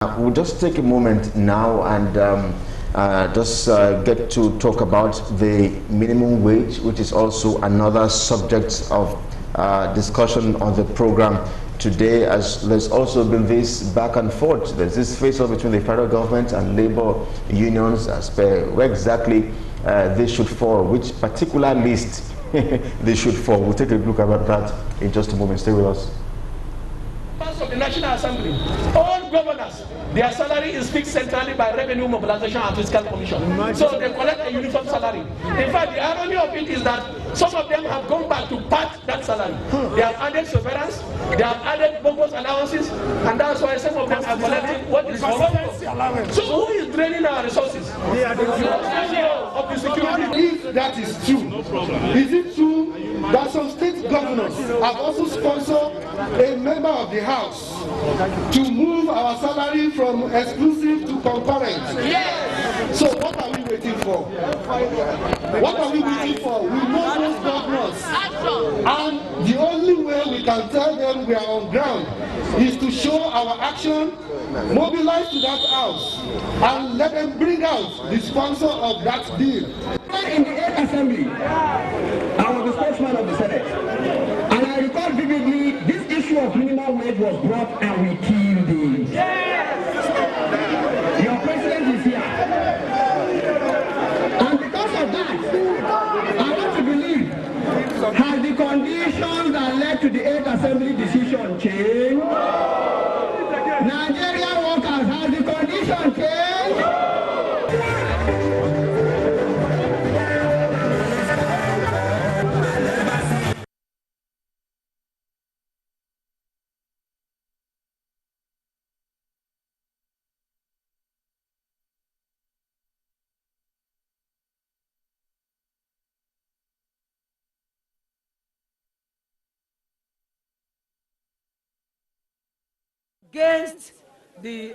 We'll just take a moment now and just get to talk about the minimum wage, which is also another subject of discussion on the program today, as there's also been this back and forth. There's this face-off between the federal government and labor unions as per where exactly they should fall, which particular list they should fall. We'll take a look at that in just a moment. Stay with us. Of the National Assembly, all governors, their salary is fixed centrally by Revenue Mobilization and Fiscal Commission. So they collect a uniform salary. In fact, the irony of it is that some of them have gone back to part that salary. They have added severance, they have added bogus allowances, and that's why some of them are collecting what is wrong. So who is draining our resources? The of the security. If that is true, is it true that some state governors have also sponsored a member of the House to move our salary from exclusive to concurrent? Yes. So what are we waiting for? What are we waiting for? We know those governors, and the only way we can tell them we are on ground is to show our action, mobilize to that house, and let them bring out the sponsor of that bill. In the 8th Assembly, I was the spokesman of the Senate, and I recall vividly this issue of minimum wage was brought and we killed it. Yes. Your president is here. And because of that, I want to believe, has the conditions that led to the 8th Assembly decision changed? Nigerian workers, has the condition changed? Against the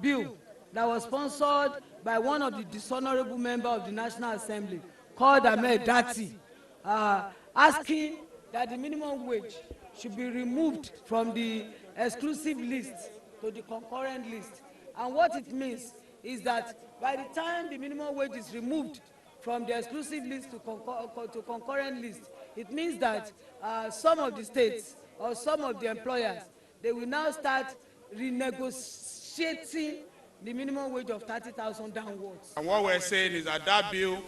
bill that was sponsored by one of the dishonorable members of the National Assembly called Ahmed Dati, asking that the minimum wage should be removed from the exclusive list to the concurrent list. And what it means is that by the time the minimum wage is removed from the exclusive list to concurrent list, it means that some of the states or some of the employers, they will now start renegotiating the minimum wage of 30,000 downwards. And what we're saying is that that bill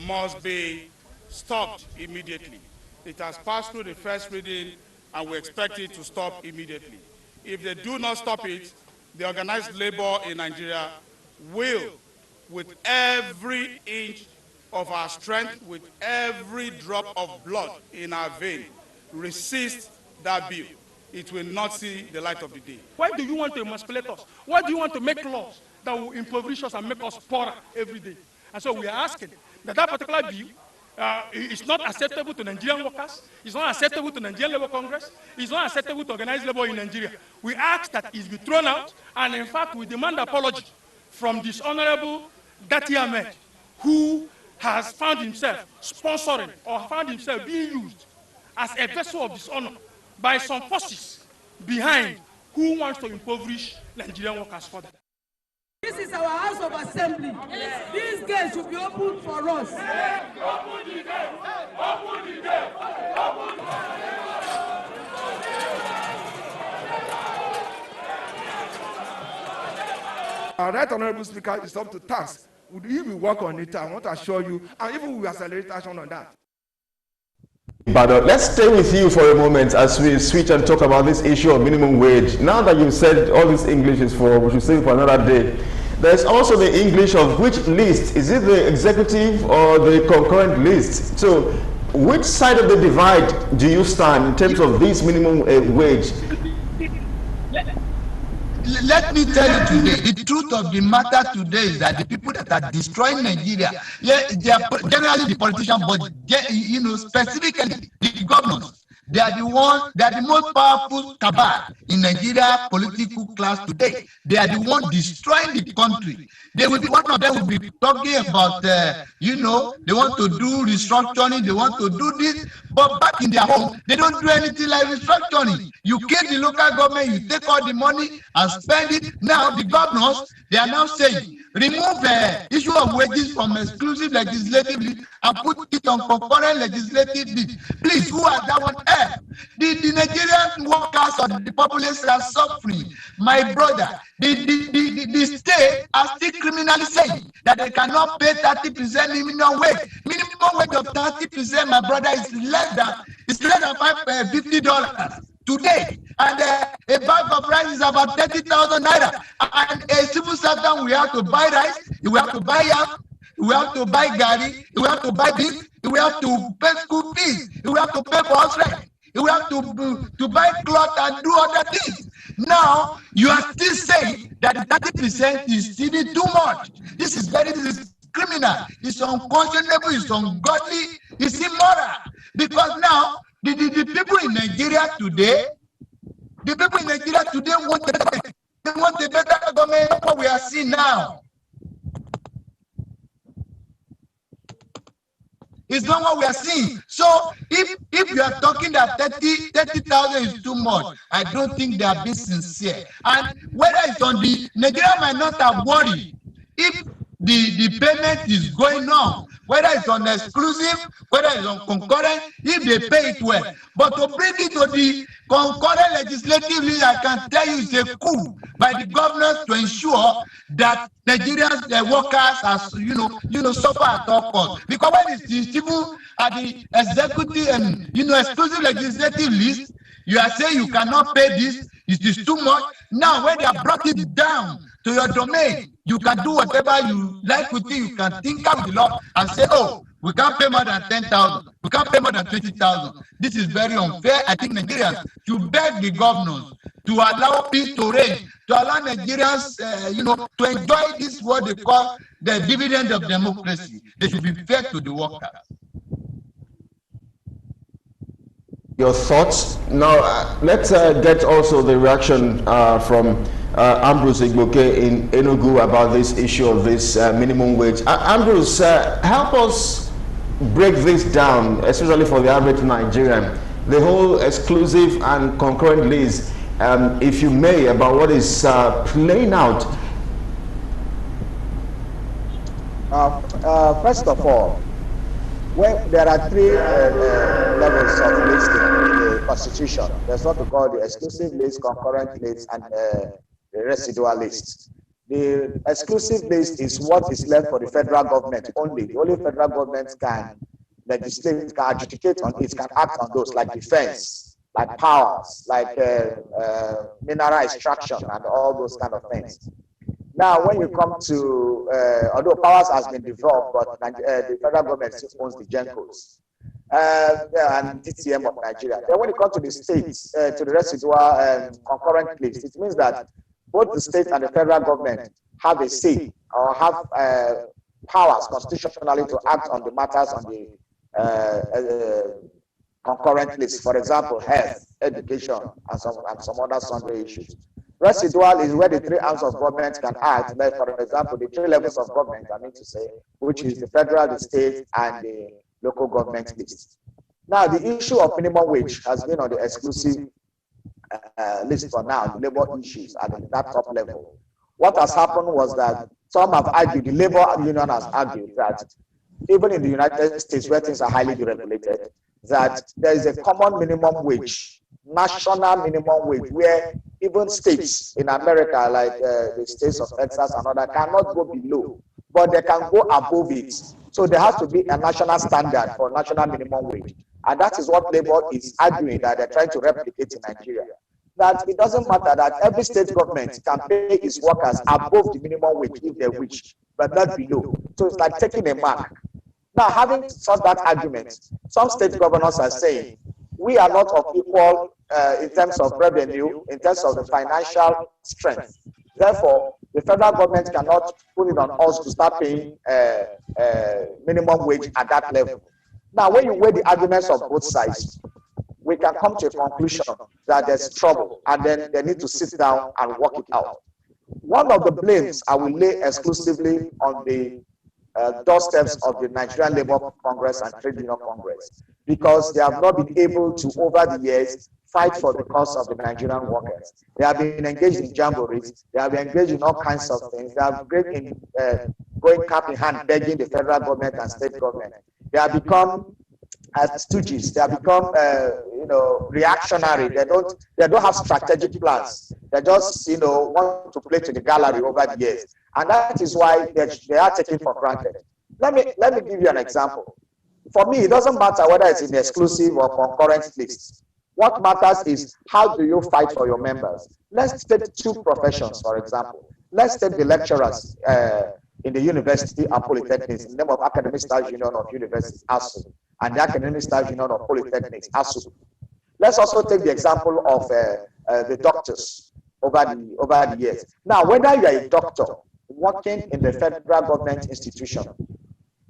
must be stopped immediately. It has passed through the first reading, and we expect it to stop immediately. If they do not stop it, the organized labor in Nigeria will, with every inch of our strength, with every drop of blood in our vein, resist that bill. It will not see the light of the day. Why do you want to emasculate us? Why do you want to make laws that will impoverish us and make us poorer every day? And so we are asking that that particular bill is not acceptable to Nigerian workers, it's not acceptable to Nigerian Labour Congress, it's not acceptable to organized labor in Nigeria. We ask that it be thrown out, and in fact we demand apology from this honorable Dati Ahmed, who has found himself sponsoring or found himself being used as a vessel of dishonor by some forces behind who wants to impoverish Nigerian workers further. This is our House of Assembly. Yes. These gates should be open for us. Yes. Open the gate. Open the gate. Open the gate. Our Right Honorable Speaker is up to task. Would you be work on it? I want to assure you, and even we accelerate action on that. But let's stay with you for a moment as we switch and talk about this issue of minimum wage. Now that you've said all this English is for, we should say for another day, there's also the English of which list. Is it the executive or the concurrent list? So which side of the divide do you stand in terms of this minimum wage? Let me tell you today, the truth of the matter today is that the people that are destroying Nigeria, yeah, they are generally the politicians, but specifically the governors, They are the most powerful cabal in Nigeria political class today. They are the ones destroying the country. One of them will be talking about, they want to do restructuring, they want to do this, but back in their home, they don't do anything like restructuring. You kill the local government, you take all the money and spend it. Now the governors, they are now saying, remove the issue of wages from exclusive legislative list and put it on concurrent legislative list. Please, who has that one? The Nigerian workers or the population are suffering. My brother, the state are still criminally saying that they cannot pay 30% minimum wage. Minimum wage of 30%, my brother, is less than $50 today, and a bag of rice is about 30,000 naira. And a civil servant, we have to buy rice, we have to buy yam, we have to buy gari, we have to buy beef, we have to pay school fees, we have to pay for house rent, we have to buy cloth and do other things. Now you are still saying that 30% is still too much. This is criminal. It's unconscionable. It's ungodly. It's immoral. Because now the people in Nigeria today, want a better government than what we are seeing now. It's not what we are seeing. So if you are talking that 30,000 is too much, I don't think they are being sincere. And whether it's on the Nigeria might not have worried if the payment is going on, whether it's on exclusive, whether it's on concurrent, if they pay it well. But to bring it to the concurrent legislative list, I can tell you it's a coup by the governors to ensure that Nigerians, the workers, suffer at all costs. Because when it's even at the executive and exclusive legislative list, you are saying you cannot pay this, it is too much. Now, when they have brought it down to your domain, you can do whatever you like with it. You can think out the law and say, oh, we can't pay more than 10,000. We can't pay more than 20,000. This is very unfair. I think Nigerians should beg the governors to allow peace to reign, to allow Nigerians, to enjoy this, what they call the dividend of democracy. They should be fair to the workers. Your thoughts? Now, let's get also the reaction from Ambrose Igboke in Enugu about this issue of this minimum wage. Ambrose, help us break this down, especially for the average Nigerian. The whole exclusive and concurrent list, if you may, about what is playing out. First of all, there are three levels of listing in the Constitution. There's what we call the exclusive list, concurrent list, and the residual list. The exclusive list is what is left for the federal government only. The only federal government can legislate, can adjudicate on it, can act on those, like defense, like powers, like mineral extraction, and all those kind of things. Now, when you come to, although powers has been developed, but the federal government still owns the GENCOs and TTM of Nigeria. Then when it comes to the states, to the residual concurrent list, it means that both the state and the federal government have a say or have powers constitutionally to act on the matters on the concurrent list. For example, health, education, and some other sundry issues. Residual is where the three arms of government can act, like, for example, the three levels of government, I mean to say, which is the federal, the state, and the local government list. Now, the issue of minimum wage has been on the exclusive list for now, the labor issues at that top level. What has happened was that some have argued, the labor union has argued that even in the United States, where things are highly deregulated, that there is a common minimum wage, national minimum wage, where even states in America, like the states of Texas and other, cannot go below, but they can go above it. So there has to be a national standard for national minimum wage. And that is what Labour is arguing that they're trying to replicate in Nigeria. That it doesn't matter that every state government can pay its workers above the minimum wage if they wish, but not below. So it's like taking a mark. Now, having sought that argument, some state governors are saying, we are not of equal in terms of revenue, in terms of the financial strength. Therefore, the federal government cannot put it on us to start paying minimum wage at that level. Now, when you weigh the arguments of both sides, we can come to a conclusion that there's trouble, and then they need to sit down and work it out. One of the blames I will lay exclusively on the doorsteps of the Nigerian Labour Congress and Trade Union Congress, because they have not been able to, over the years, fight for the cause of the Nigerian workers. They have been engaged in jamborees, they have been engaged in all kinds of things, they have been in going cap in hand, begging the federal government and state government. They have become stooges. They have become, reactionary. They don't have strategic plans. They just, want to play to the gallery over the years, and that is why they are taken for granted. Let me give you an example. For me, it doesn't matter whether it's in the exclusive or concurrent list. What matters is how do you fight for your members. Let's take two professions, for example. Let's take the lecturers in the university and polytechnics in the name of Academic Staff Union of Universities, ASU, and the Academic Staff Union of Polytechnics, ASU. Let's also take the example of the doctors over the years. Now, whether you are a doctor working in the federal government institution,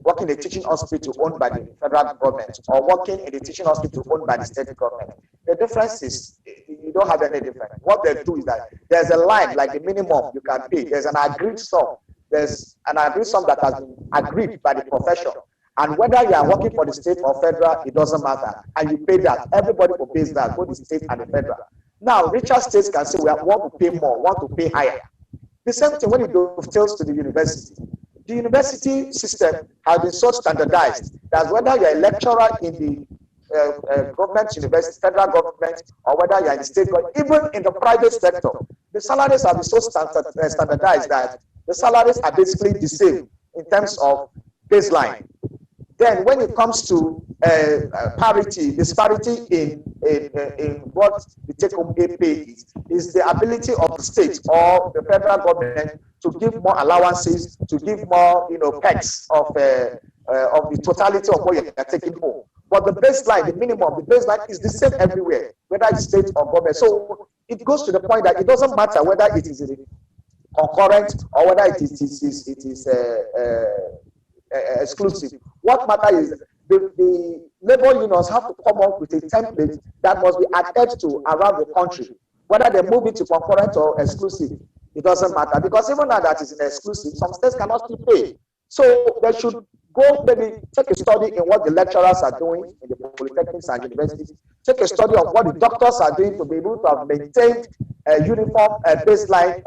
working in a teaching hospital owned by the federal government, or working in a teaching hospital owned by the state government, the difference is you don't have any difference. What they do is that there's a line, like the minimum you can pay. There's an agreed sum. There's an agreed sum that has been agreed by the profession. And whether you are working for the state or federal, it doesn't matter. And you pay that. Everybody obeys that, both the state and the federal. Now, richer states can say, we want to pay more, want to pay higher. The same thing when it dovetails to the university. The university system has been so standardized that whether you're a lecturer in the government university, federal government, or whether you're in the state government, even in the private sector, the salaries have been so standardized that the salaries are basically the same in terms of baseline. Then when it comes to parity, disparity in what the take-home pay is the ability of the state or the federal government to give more allowances, to give more, perks of the totality of what you're taking home. But the baseline, the minimum, the baseline is the same everywhere, whether it's state or government. So it goes to the point that it doesn't matter whether it is concurrent or whether it is exclusive. What matters is the labor unions have to come up with a template that must be adhered to around the country. Whether they move it to concurrent or exclusive, it doesn't matter. Because even now that is in exclusive, some states cannot still pay. So they should go maybe take a study in what the lecturers are doing in the polytechnics and universities. Take a study of what the doctors are doing to be able to have maintained a uniform baseline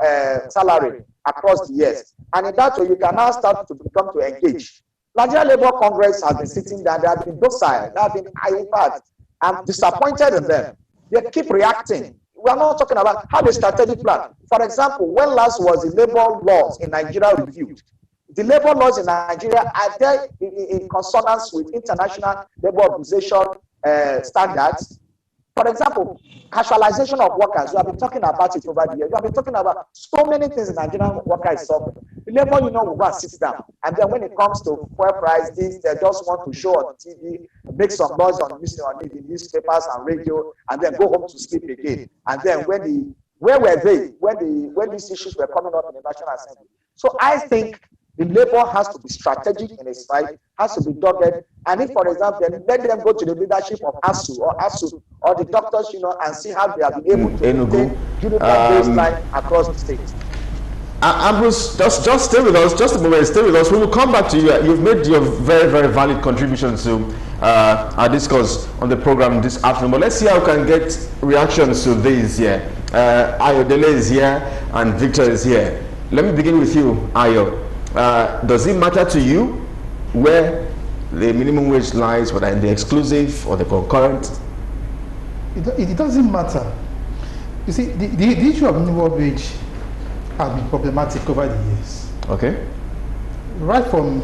salary across the years. And in that way, you can now start to become to engage. Nigeria Labour Congress has been sitting there, they have been docile, they have been impact. I'm disappointed in them. They keep reacting. We are not talking about how the strategic plan. For example, when last was the labor laws in Nigeria reviewed? The labor laws in Nigeria, are they in consonance with international labor organization standards? For example, casualization of workers. We have been talking about it over the years. We have been talking about so many things in Nigerian workers is suffering. The labor union will go and sit down. And then when it comes to fuel price, they just want to show on TV, make some noise on the newspapers and radio, and then go home to sleep again. And then where were they when these issues were coming up in the National Assembly? So I think the labor has to be strategic in its fight, has to be dogged, and if, for example, then let them go to the leadership of ASU or the doctors, and see how they have been able to maintain uniform baseline across the state. Ambrose, just stay with us, just a moment, stay with us. We will come back to you. You've made your very, very valid contribution to our discourse on the program this afternoon. But let's see how we can get reactions to this here. Ayodele is here and Victor is here. Let me begin with you, Ayo. Does it matter to you where the minimum wage lies, whether in the exclusive or the concurrent? It doesn't matter. You see, the issue of minimum wage has been problematic over the years. Okay. Right from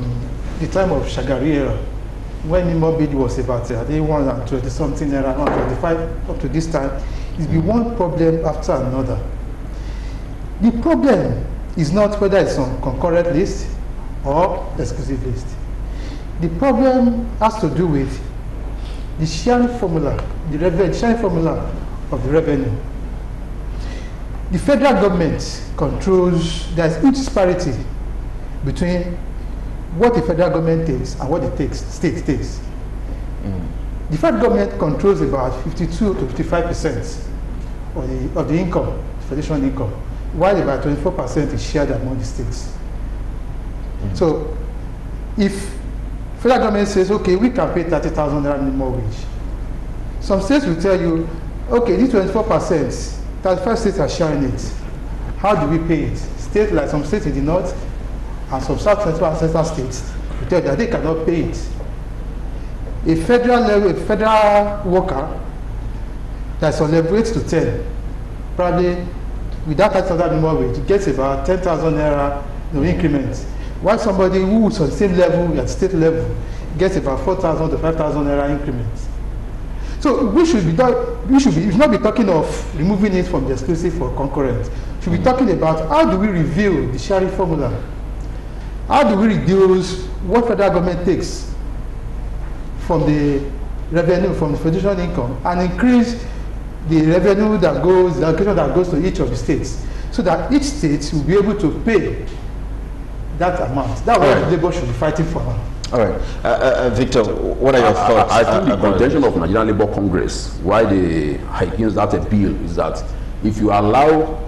the time of Shagari era, when minimum wage was about, I think 120 something era, 125 up to this time, it's been one problem after another. The problem is not whether it's on concurrent list or exclusive list. The problem has to do with the sharing formula, the sharing formula of the revenue. The federal government controls, there's huge disparity between what the federal government takes and what the state takes. the federal government controls about 52 to 55% of the income, federation income, while about 24% is shared among the states. So if federal government says, okay, we can pay 30,000 naira minimum wage, some states will tell you, okay, this 24%, 35 states are sharing it. How do we pay it? States like some states in the north and some south central states will tell you that they cannot pay it. A federal worker that's on level 8 to 10, probably without 30,000 minimum wage, gets about 10,000 naira increment. While somebody who is on the same level at state level gets about 4,000 to 5,000 naira increments. So we should not be talking of removing it from the exclusive or concurrent. We should be talking about how do we reveal the sharing formula? How do we reduce what federal government takes from the revenue, from the federation income, and increase the revenue that goes, the allocation that goes to each of the states, so that each state will be able to pay that amount. That's what Labour should be fighting for now. All right. Victor, what are your thoughts? I think the contention of Nigerian Labour Congress, why they are against that bill, is that if you allow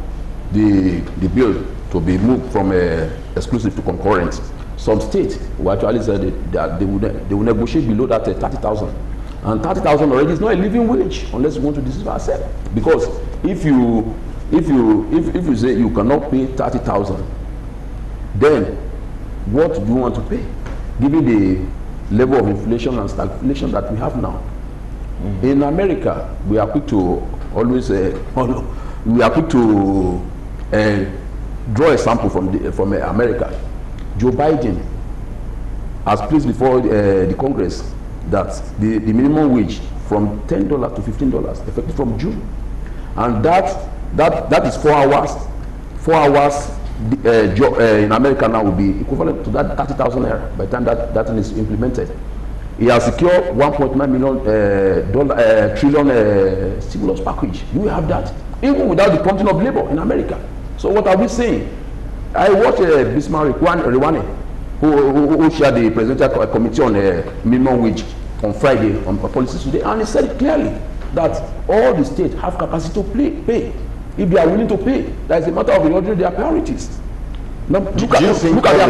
the bill to be moved from exclusive to concurrent, some states will actually say that they will negotiate below that 30,000. And 30,000 already is not a living wage unless you want to deceive ourselves. Because if you say you cannot pay 30,000, then what do you want to pay? Given the level of inflation and stagflation that we have now. In America, we are quick to always draw a sample from America. Joe Biden has placed before the Congress that the minimum wage from $10 to $15 effective from June, and that is 4 hours. 4 hours job in America now will be equivalent to that 30,000 naira by the time that thing is implemented. He has secured $1.9 trillion stimulus package. Do we have that? Even without the prompting of labor in America. So what are we saying? I watched Bismarck Rewane, who chaired the presidential committee on minimum wage on Friday on policies today, and he said it clearly that all the states have capacity to pay. If they are willing to pay, that is a matter of ordering their priorities. Now, look at their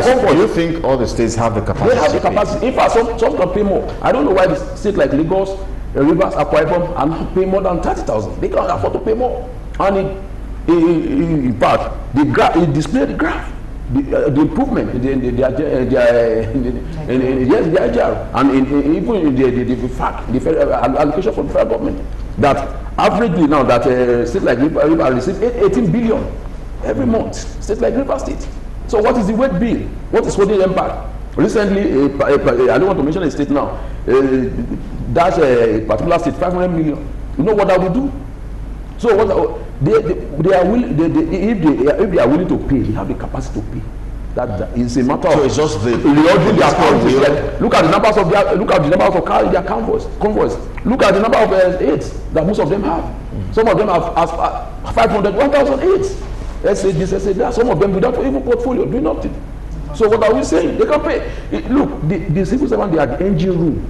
comfort. Do you think all the states have the capacity? They have the capacity. In fact, some can pay more. I don't know why the states like Lagos, Rivers, Akwa Ibom are not paying more than 30,000. They can't afford to pay more. And in fact, it displayed the graph, the improvement, the agile, and even the allocation from the federal government. That averagely now that states like River receive 18 billion every month. States like River State. So what is the weight bill? What is holding them back? Recently, I don't want to mention a state now. That's a particular state, 500 million. You know what that will do? So what they are willing. If they are willing to pay, they have the capacity to pay. That is a matter of. It's just the look at the numbers of of carrying their convoys. Look at the number of aids that most of them have. Some of them have 500, 1,000 aids. Let's say this, let's say that. Some of them without even portfolio, do nothing. So what are we saying? They can pay. Look, the civil servant, they are the engine room.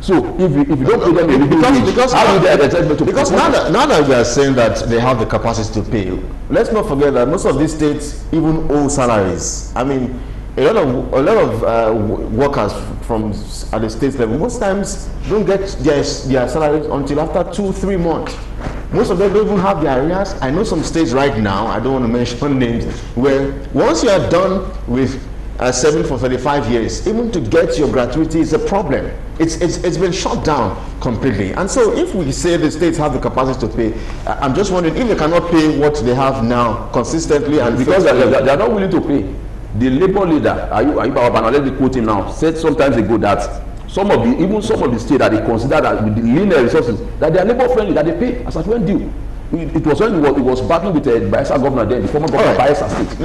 So if you don't pay them, because now that we are saying that they have the capacity to pay, let's not forget that most of these states even owe salaries. I mean, a lot of workers at the state level most times don't get their salaries until after 2-3 months. Most of them don't even have their arrears. I know some states right now, I don't want to mention names, where once you are done with serving for 35 years, even to get your gratuity is a problem. It's been shut down completely. And so if we say the states have the capacity to pay, I'm just wondering if they cannot pay what they have now consistently, and because they are not willing to pay. The labor leader, Ayuba Wabana, let me quote him now, said sometimes ago that some of the states that they consider that with the linear resources, that they are labor friendly, that they pay as at when due. It was when it was battling with the Bayelsa governor then, the former governor of Bayelsa State.